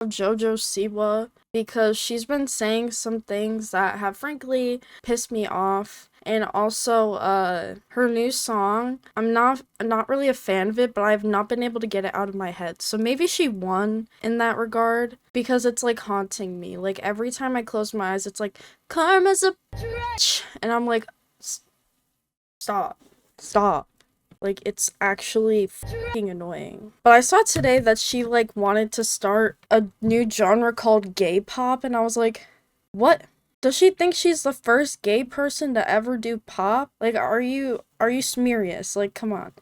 of Jojo Siwa because she's been saying some things that have frankly pissed me off. And also her new song, I'm not really a fan of it, but I've not been able to get it out of my head. So maybe she won in that regard because it's like haunting me. Like every time I close my eyes, it's like karma's a bitch, and I'm like stop. Stop. Like, it's actually fucking annoying. But I saw today that she, like, wanted to start a new genre called gay pop, and I was like, what? Does she think she's the first gay person to ever do pop? Like, are you serious? Like, come on.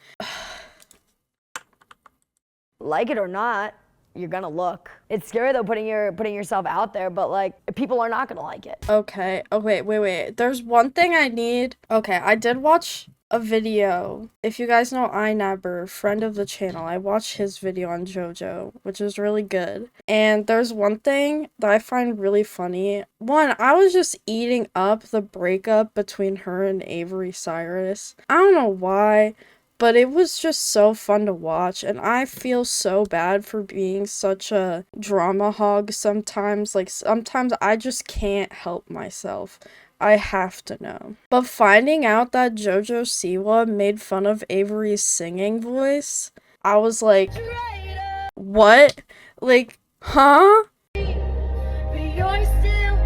Like it or not, you're gonna look. It's scary though, putting yourself out there, but like people are not gonna like it. Okay. Oh, wait. There's one thing I need. Okay, I did watch a video. If you guys know iNabber, friend of the channel, I watched his video on JoJo, which is really good. And there's one thing that I find really funny. One, I was just eating up the breakup between her and Avery Cyrus. I don't know why, but it was just so fun to watch, and I feel so bad for being such a drama hog sometimes. Like, sometimes I just can't help myself. I have to know. But finding out that Jojo Siwa made fun of Avery's singing voice, I was like, what? Like, huh? You're still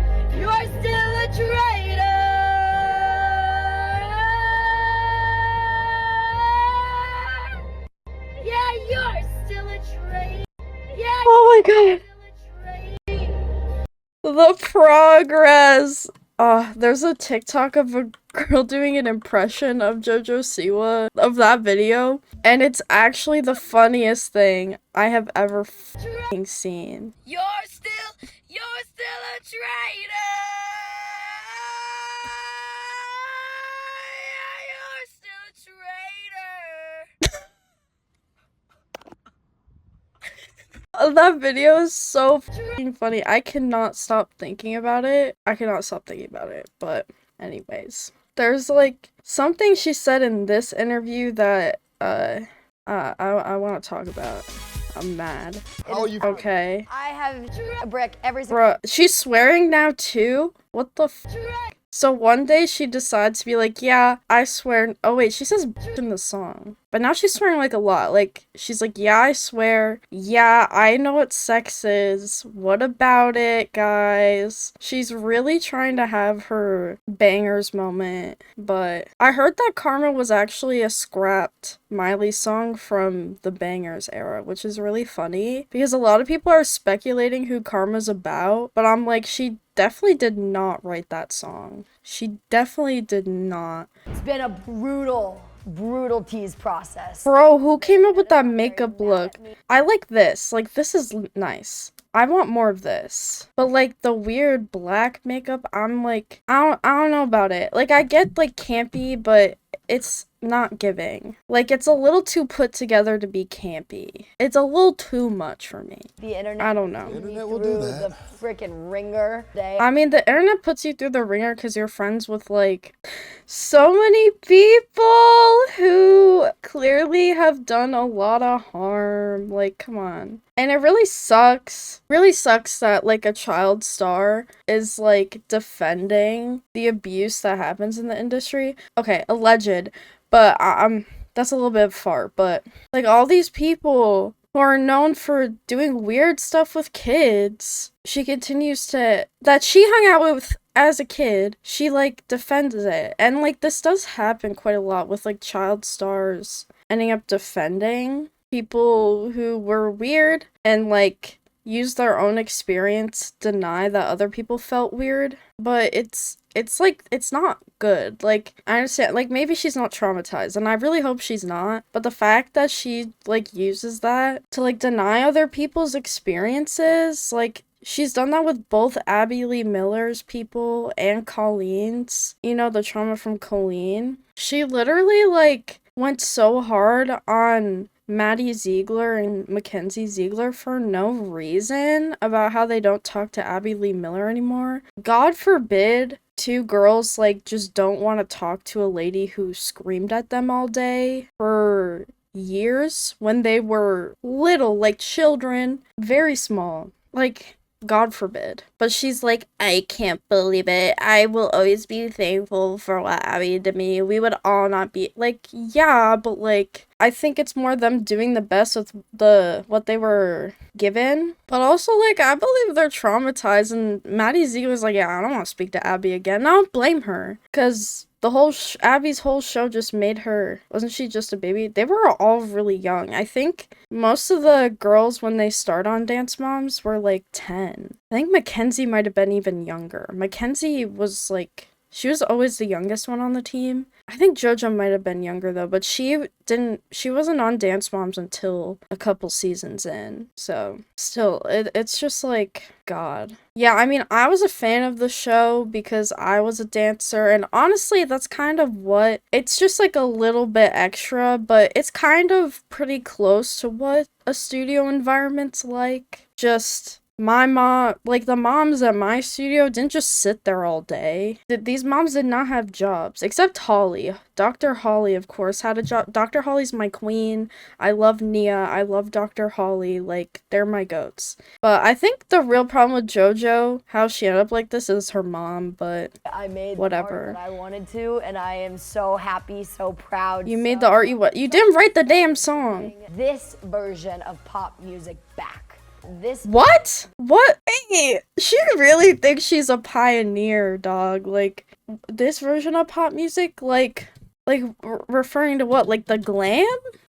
a traitor. Yeah, you're still a traitor. Yeah, Oh my god. The progress. There's a TikTok of a girl doing an impression of Jojo Siwa of that video, and it's actually the funniest thing I have ever f***ing seen. You're still a traitor. You're still a traitor. That video is so f***ing funny. I cannot stop thinking about it. But anyways, there's like something she said in this interview that I want to talk about. I'm mad. How are you? Okay. I have a brick every single. Bruh, she's swearing now too? What the f? So one day she decides to be like, yeah, I swear. Oh wait, she says bitch in the song. But now she's swearing like a lot. Like, she's like, yeah, I swear. Yeah, I know what sex is. What about it, guys? She's really trying to have her bangers moment. But I heard that Karma was actually a scrapped Miley song from the bangers era, which is really funny. Because a lot of people are speculating who Karma's about. But I'm like, she definitely did not write that song. She definitely did not. It's been a brutal tease process. Bro, who came up with that makeup look? I like this. Like, this is nice. I want more of this. But like the weird black makeup, I'm like, I don't know about it. Like, I get like campy, but it's not giving. Like, it's a little too put together to be campy. It's a little too much for me. The internet. I don't know. The internet will do that. The freaking ringer. I mean, the internet puts you through the ringer because you're friends with like so many people who clearly have done a lot of harm. Like, come on. And it really sucks that like a child star is like defending the abuse that happens in the industry. Okay, alleged, but that's a little bit far, but like all these people who are known for doing weird stuff with kids, she continues to, that she hung out with as a kid, she like defends it. And like this does happen quite a lot with like child stars ending up defending people who were weird and like use their own experience deny that other people felt weird. But it's like, it's not good. Like, I understand, like, maybe she's not traumatized, and I really hope she's not, but the fact that she, like, uses that to, like, deny other people's experiences, like, she's done that with both Abby Lee Miller's people and Colleen's, you know, the trauma from Colleen. She literally, like, went so hard on Maddie Ziegler and Mackenzie Ziegler for no reason about how they don't talk to Abby Lee Miller anymore. God forbid two girls like just don't want to talk to a lady who screamed at them all day for years when they were little, like children, very small. like, God forbid. But she's like, I can't believe it. I will always be thankful for what Abby did to me. We would all not be like, yeah, but like, I think it's more them doing the best with what they were given. But also, like, I believe they're traumatized. And Maddie Z was like, yeah, I don't want to speak to Abby again. And I don't blame her, because the whole Abby's whole show just made her, wasn't she just a baby? They were all really young. I think most of the girls when they start on Dance Moms were like 10. I think Mackenzie might have been even younger. Mackenzie was like, she was always the youngest one on the team. I think Jojo might have been younger though, but she wasn't on Dance Moms until a couple seasons in. So still, it's just like, God. Yeah, I mean, I was a fan of the show because I was a dancer, and honestly, that's kind of what, it's just like a little bit extra, but it's kind of pretty close to what a studio environment's like. Just my mom, like the moms at my studio didn't just sit there all day. These moms did not have jobs, except Holly. Dr. Holly, of course, had a job. Dr. Holly's my queen. I love Nia. I love Dr. Holly. Like, they're my goats. But I think the real problem with JoJo, how she ended up like this, is her mom, but I made whatever. the art that I wanted to, and I am so happy, so proud. You made the art you didn't write the damn song. This version of pop music back. What? Hey, she really thinks she's a pioneer, dog. Like, this version of pop music, like referring to what, like the glam?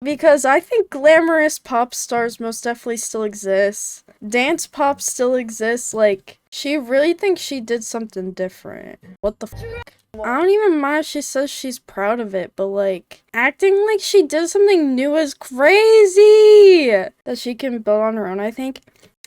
Because I think glamorous pop stars most definitely still exist. Dance pop still exists. Like, she really thinks she did something different. What the fuck? I don't even mind if she says she's proud of it, but like, acting like she did something new is crazy! That she can build on her own, I think.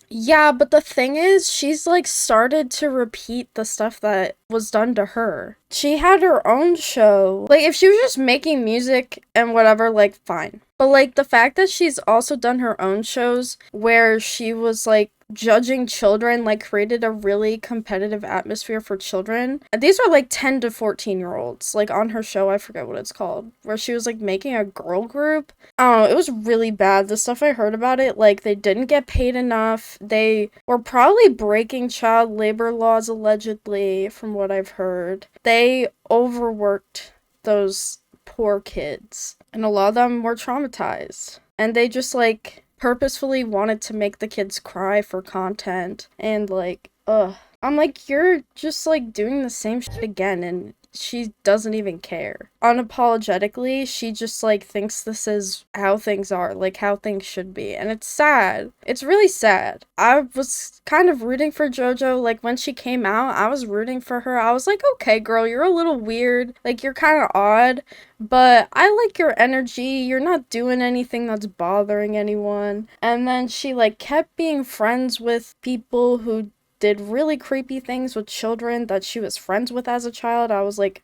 Yeah, but the thing is, she's like started to repeat the stuff that was done to her. She had her own show. Like, if she was just making music and whatever, like, fine. But like, the fact that she's also done her own shows where she was like judging children, like, created a really competitive atmosphere for children. And these were like 10 to 14-year-olds, like, on her show. I forget what it's called, where she was like making a girl group. I don't know, it was really bad. The stuff I heard about it, like, they didn't get paid enough. They were probably breaking child labor laws, allegedly, from what I've heard. They overworked those poor kids, and a lot of them were traumatized. And they just, like, purposefully wanted to make the kids cry for content, and like, ugh. I'm like, you're just like doing the same shit again, and she doesn't even care. Unapologetically, she just like thinks this is how things are, like how things should be, and it's sad. It's really sad. I was kind of rooting for JoJo, like when she came out, I was rooting for her. I was like, okay girl, you're a little weird, like you're kind of odd, but I like your energy. You're not doing anything that's bothering anyone. And then she like kept being friends with people who did really creepy things with children that she was friends with as a child. I was like,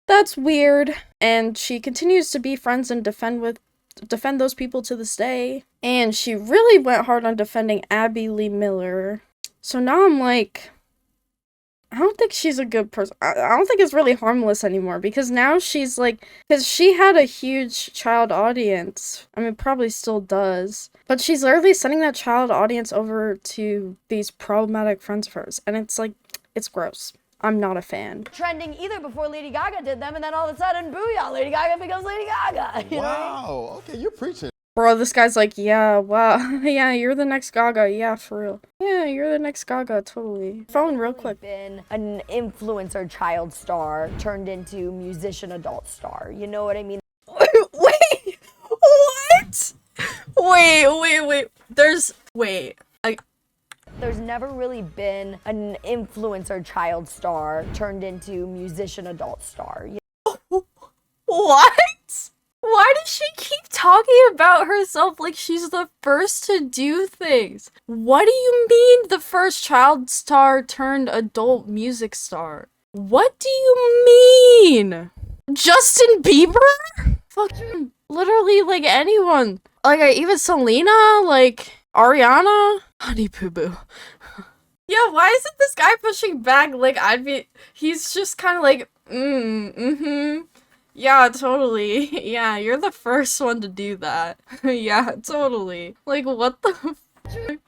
that's weird. And she continues to be friends and defend those people to this day. And she really went hard on defending Abby Lee Miller. So now I'm like, I don't think she's a good person. I don't think it's really harmless anymore, because now she's like, because she had a huge child audience. I mean, probably still does. But she's literally sending that child audience over to these problematic friends of hers. And it's like, it's gross. I'm not a fan. Trending either before Lady Gaga did them, and then all of a sudden, booyah, Lady Gaga becomes Lady Gaga. You know? Okay, you're preaching. Bro, this guy's like, yeah, wow, yeah, you're the next Gaga, yeah, for real. Yeah, you're the next Gaga, totally. Phone real quick. Been an influencer child star turned into musician adult star. You know what I mean? Wait, what? Wait. There's never really been an influencer child star turned into musician adult star. What? Why does she keep talking about herself like she's the first to do things? What do you mean the first child star turned adult music star? What do you mean? Justin Bieber? Fucking literally like anyone. Like even Selena, like Ariana, Honey Boo Boo. Yeah, why isn't this guy pushing back? Like he's just kind of like, yeah, totally. Yeah, you're the first one to do that. Yeah, totally. Like, what the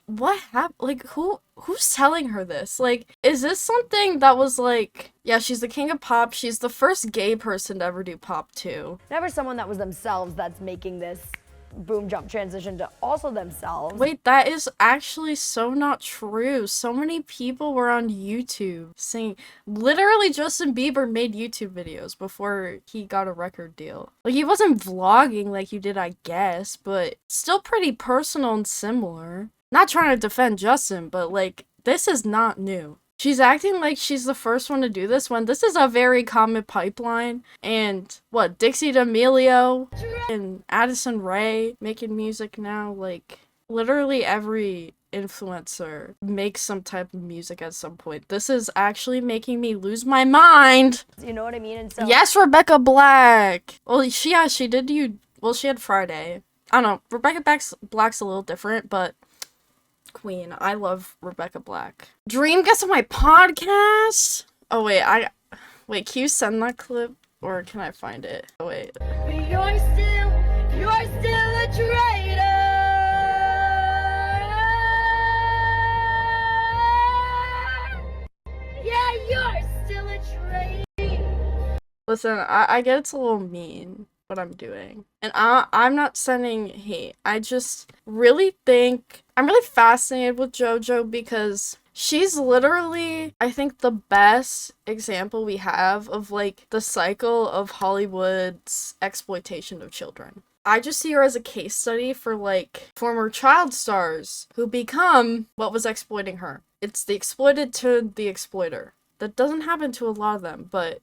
What happened? Like, who's telling her this? Like, is this something that was like, yeah, she's the king of pop. She's the first gay person to ever do pop too. Never someone that was themselves that's making this boom jump transition to also themselves. Wait, that is actually so not true. So many people were on YouTube singing. Literally, Justin Bieber made YouTube videos before he got a record deal. Like, he wasn't vlogging like you did, I guess, but still pretty personal and similar. Not trying to defend Justin, but like, this is not new. She's acting like she's the first one to do this when this is a very common pipeline. And what, Dixie D'Amelio and Addison Rae making music now? Like, literally every influencer makes some type of music at some point. This is actually making me lose my mind. You know what I mean? And so Yes, Rebecca Black. Well, she did she had Friday. I don't know. Rebecca Black's a little different, but queen. I love Rebecca Black. Dream gets on my podcast? Oh, wait, can you send that clip? Or can I find it? Oh, wait. You're still a traitor. Yeah, you're still a traitor. Listen, I get it's a little mean what I'm doing. And I'm not sending hate. I just really think I'm really fascinated with JoJo because she's literally, I think, the best example we have of like the cycle of Hollywood's exploitation of children. I just see her as a case study for like former child stars who become what was exploiting her. It's the exploited to the exploiter. That doesn't happen to a lot of them, but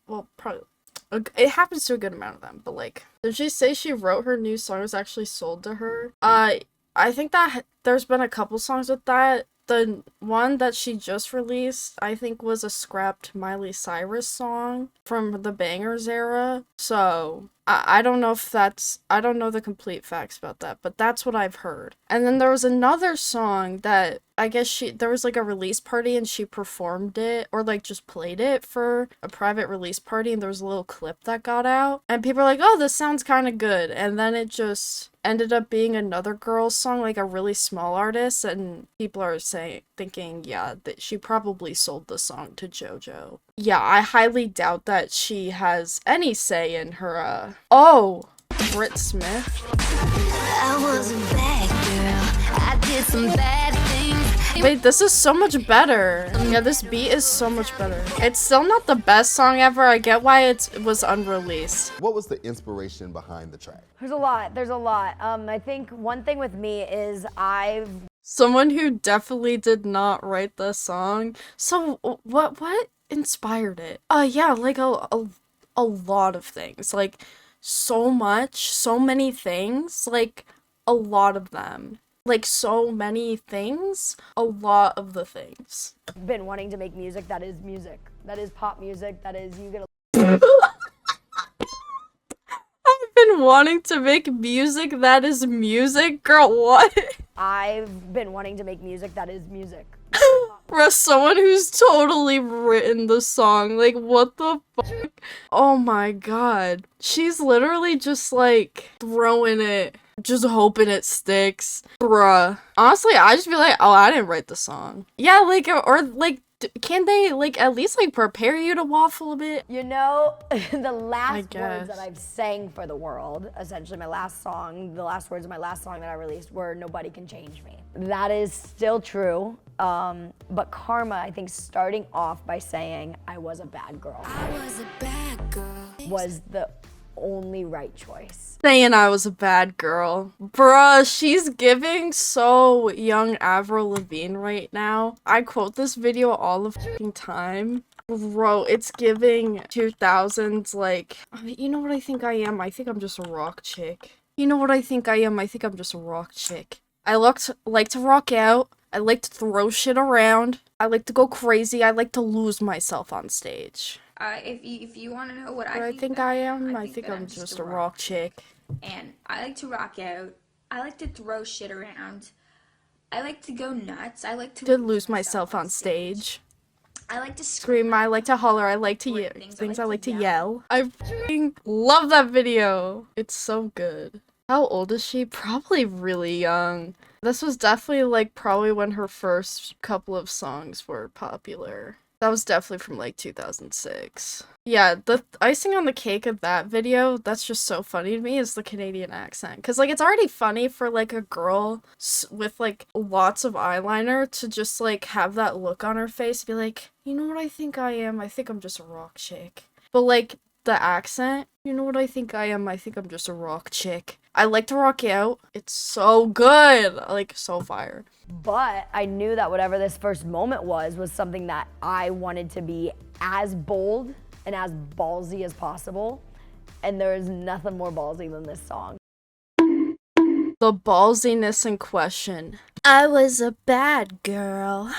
well, probably it happens to a good amount of them. But like, did she say she wrote her new song was actually sold to her? I think that there's been a couple songs with that. The one that she just released, I think, was a scrapped Miley Cyrus song from the Bangers era. So I don't know if I don't know the complete facts about that, but that's what I've heard. And then there was another song that I guess there was like a release party and she performed it or like just played it for a private release party and there was a little clip that got out and people are like, oh, this sounds kind of good. And then it just ended up being another girl's song, like a really small artist, and people are thinking, yeah, that she probably sold the song to JoJo. Yeah, I highly doubt that she has any say in her, Britt Smith. I was a bad girl. I did some bad things. Wait, this is so much better. Yeah, this beat is so much better. It's still not the best song ever. I get why it was unreleased. What was the inspiration behind the track? there's a lot. I think one thing with me is Someone who definitely did not write the song. So what inspired it? Yeah, like a lot of things. Like so many things. Like a lot of them. Like so many things, a lot of the things. been wanting to make music, that is pop music, that is you get I've been wanting to make music that is music? Girl, what? I've been wanting to make music that is music. For someone who's totally written the song, like, what the fuck? Oh my god. She's literally just, like, throwing it, just hoping it sticks. Bruh. Honestly, I just be like, oh, I didn't write the song. Yeah, like, or, like, can they, like, at least, like, prepare you to waffle a bit? You know, the last guess. words that I've sang for the world, essentially the last words of my last song that I released were "Nobody can change me." That is still true. But Karma, I think, starting off by saying I was a bad girl was the only right choice. Saying I was a bad girl. Bruh, she's giving so young Avril Lavigne right now. I quote this video all the fucking time. Bro, it's giving 2000s, like, you know what I think I am? I think I'm just a rock chick. You know what I think I am? I think I'm just a rock chick. I like to rock out. I like to throw shit around. I like to go crazy. I like to lose myself on stage. If you want to know what I think I am, I think I'm just a rock chick. And I like to rock out. I like to throw shit around. I like to go nuts. I like to lose myself on stage. I like to Scream, I like to holler, I like to yell. Things I like to yell. I fucking love that video. It's so good. How old is she? Probably really young. This was definitely like probably when her first couple of songs were popular. That was definitely from like 2006. Yeah, the icing on the cake of that video, that's just so funny to me, is the Canadian accent. Cause like it's already funny for like a girl with like lots of eyeliner to just like have that look on her face, be like, you know what I think I am? I think I'm just a rock chick. But like the accent, you know what I think I am? I think I'm just a rock chick. I like to rock you out. It's so good. Like so fire. But I knew that whatever this first moment was something that I wanted to be as bold and as ballsy as possible. And there is nothing more ballsy than this song. The ballsiness in question. I was a bad girl.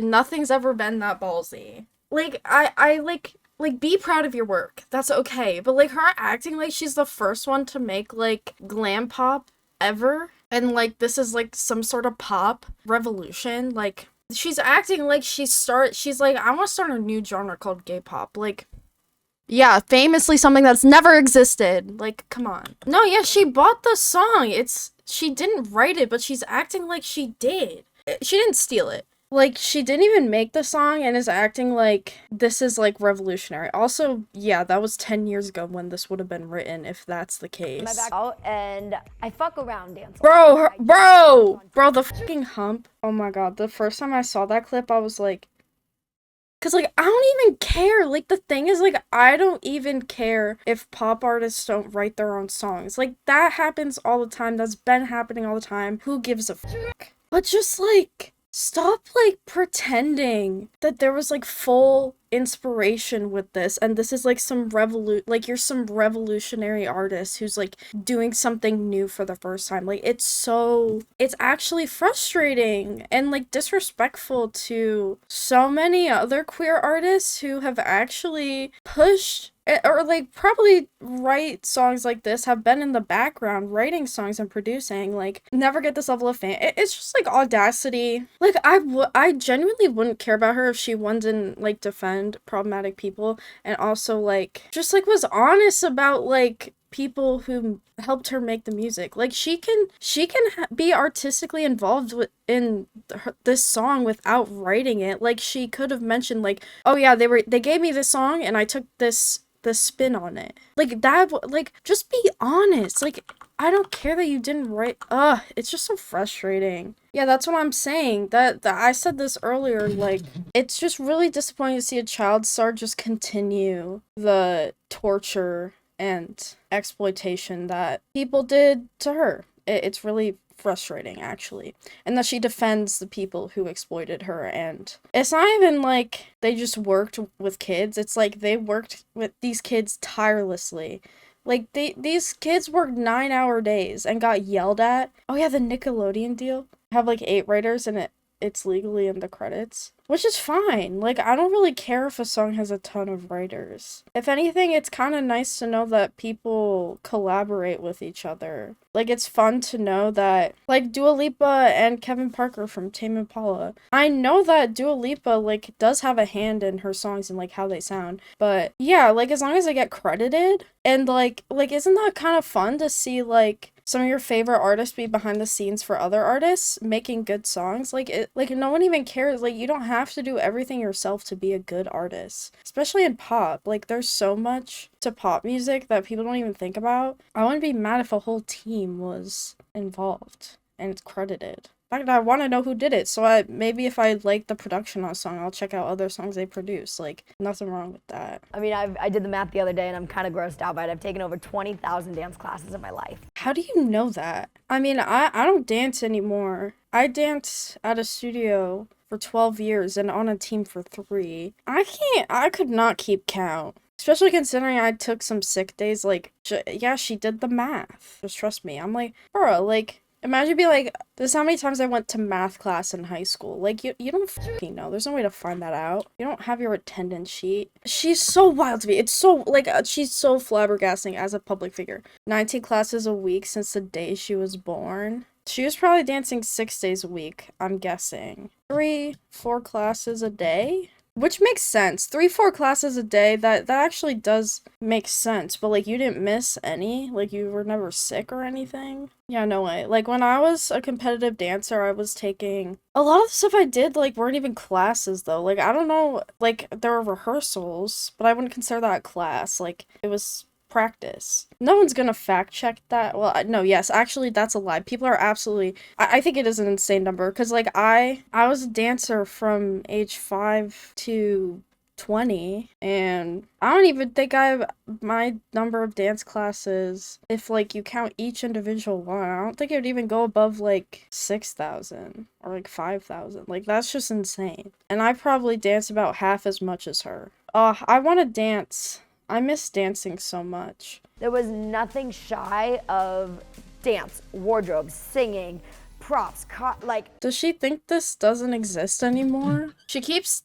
Nothing's ever been that ballsy. Like, I like, be proud of your work. That's okay. But, like, her acting like she's the first one to make, like, glam pop ever. And, like, this is, like, some sort of pop revolution. Like, she's acting like she's like, I want to start a new genre called gay pop. Like, yeah, famously something that's never existed. Like, come on. No, yeah, she bought the song. She didn't write it, but she's acting like she did. She didn't steal it. Like, she didn't even make the song and is acting like this is, like, revolutionary. Also, yeah, that was 10 years ago when this would have been written, if that's the case. My back out and I fuck around dance. Bro, the fucking hump. Oh my god, the first time I saw that clip, I was like, cause, like, I don't even care. Like, the thing is, like, I don't even care if pop artists don't write their own songs. Like, that happens all the time. That's been happening all the time. Who gives a fuck? But just, like, stop, like, pretending that there was, like, full inspiration with this, and this is, like, like, you're some revolutionary artist who's, like, doing something new for the first time. Like, it's actually frustrating and, like, disrespectful to so many other queer artists who have actually pushed or like probably write songs like this, have been in the background writing songs and producing, like, never get this level of fame. It's just like audacity. Like, I genuinely wouldn't care about her if she didn't like defend problematic people, and also like just like was honest about like people who helped her make the music. Like, she can be artistically involved in this song without writing it. Like, she could have mentioned like, oh yeah, they gave me this song and I took this spin on it. Like, that, like, just be honest. Like, I don't care that you didn't write. It's just so frustrating. Yeah, that's what I'm saying. That I said this earlier. Like, it's just really disappointing to see a child star just continue the torture and exploitation that people did to her. It's really frustrating, actually. And that she defends the people who exploited her, and it's not even like they just worked with kids. It's like they worked with these kids tirelessly. Like, these kids worked 9-hour days and got yelled at. Oh yeah, the Nickelodeon deal. Have like 8 writers and it's legally in the credits, which is fine. Like, I don't really care if a song has a ton of writers. If anything, it's kind of nice to know that people collaborate with each other. Like, it's fun to know that, like, Dua Lipa and Kevin Parker from Tame Impala. I know that Dua Lipa, like, does have a hand in her songs and, like, how they sound. But, yeah, like, as long as they get credited, and, like, isn't that kind of fun to see, like, some of your favorite artists be behind the scenes for other artists making good songs? Like, no one even cares. Like, you don't have to do everything yourself to be a good artist, especially in pop. Like, there's so much to pop music that people don't even think about. I wouldn't be mad if a whole team was involved and it's credited. In fact, I want to know who did it, so maybe if I like the production on a song, I'll check out other songs they produce. Like, nothing wrong with that. I mean, I did the math the other day and I'm kind of grossed out by it. I've taken over 20,000 dance classes in my life. How do you know that? I mean, I don't dance anymore. I danced at a studio for 12 years and on a team for 3. I could not keep count. Especially considering I took some sick days. Like, yeah, she did the math. Just trust me. I'm like, bro, like, imagine being like, this is how many times I went to math class in high school. Like, you don't fucking know. There's no way to find that out. You don't have your attendance sheet. She's so wild to me. It's so, like, she's so flabbergasting as a public figure. 19 classes a week since the day she was born. She was probably dancing 6 days a week, I'm guessing. 3, 4 classes a day? Which makes sense. 3-4 classes a day, that actually does make sense. But like, you didn't miss any? Like, you were never sick or anything? Yeah, no way. Like, when I was a competitive dancer, I was taking a lot of the stuff I did, like, weren't even classes though. Like, I don't know, like, there were rehearsals, but I wouldn't consider that a class. Like, it was practice. No one's gonna fact check that. Well, no, yes, actually, that's a lie. People are absolutely. I think it is an insane number because, like, I was a dancer from age 5 to 20, and I don't even think my number of dance classes, if like you count each individual one, I don't think it would even go above like 6,000 or like 5,000. Like, that's just insane. And I probably dance about half as much as her. I want to dance. I miss dancing so much. There was nothing shy of dance, wardrobe, singing, props, like. Does she think this doesn't exist anymore? She keeps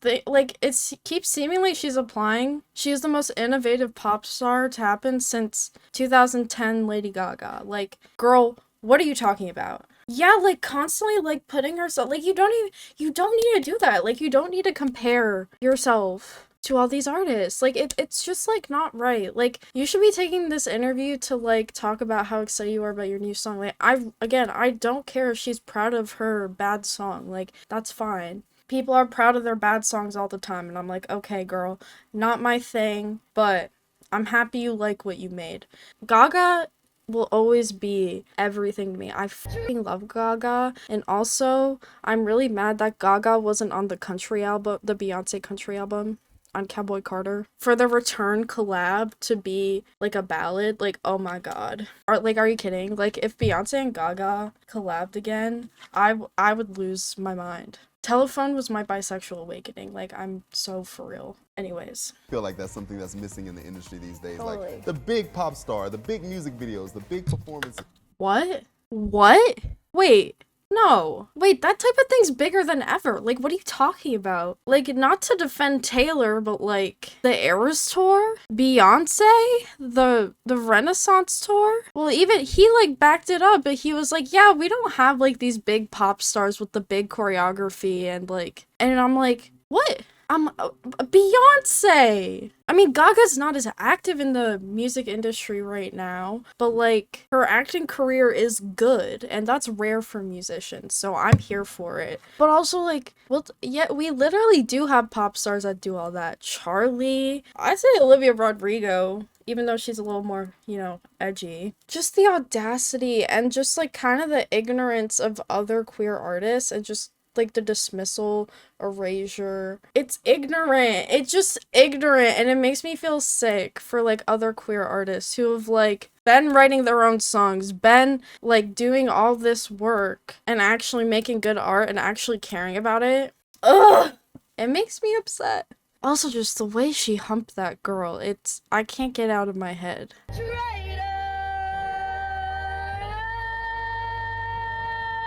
keeps seeming like she's applying. She is the most innovative pop star to happen since 2010 Lady Gaga. Like, girl, what are you talking about? Yeah, like, constantly, like, putting herself, like, you don't need to do that. Like, you don't need to compare yourself to all these artists. Like, it's just, like, not right. Like, you should be taking this interview to, like, talk about how excited you are about your new song. Like, I don't care if she's proud of her bad song. Like, that's fine. People are proud of their bad songs all the time, and I'm like, okay, girl, not my thing, but I'm happy you like what you made. Gaga will always be everything to me. I fucking love Gaga, and also, I'm really mad that Gaga wasn't on the country album, the Beyonce country album on Cowboy Carter. For the Return collab to be like a ballad, like, oh my god. Are you kidding? Like, if Beyonce and Gaga collabed again, I would lose my mind. Telephone was my bisexual awakening. Like, I'm so for real. Anyways. I feel like that's something that's missing in the industry these days. Totally. Like the big pop star, the big music videos, the big performances. What? What? Wait. No. Wait, that type of thing's bigger than ever. Like, what are you talking about? Like, not to defend Taylor, but like, the Eras tour? Beyonce? The Renaissance tour? Well, even he like backed it up, but he was like, yeah, we don't have like these big pop stars with the big choreography and like, and I'm like, what? Beyonce! I mean, Gaga's not as active in the music industry right now, but like, her acting career is good, and that's rare for musicians, so I'm here for it. But also, like, well, yeah, we literally do have pop stars that do all that. Charlie, I'd say Olivia Rodrigo, even though she's a little more, edgy. Just the audacity and just like kind of the ignorance of other queer artists and just like the dismissal, erasure. It's ignorant. It's just ignorant, and it makes me feel sick for like other queer artists who have like been writing their own songs, been like doing all this work and actually making good art and actually caring about it. Ugh! It makes me upset. Also, just the way she humped that girl, I can't get out of my head.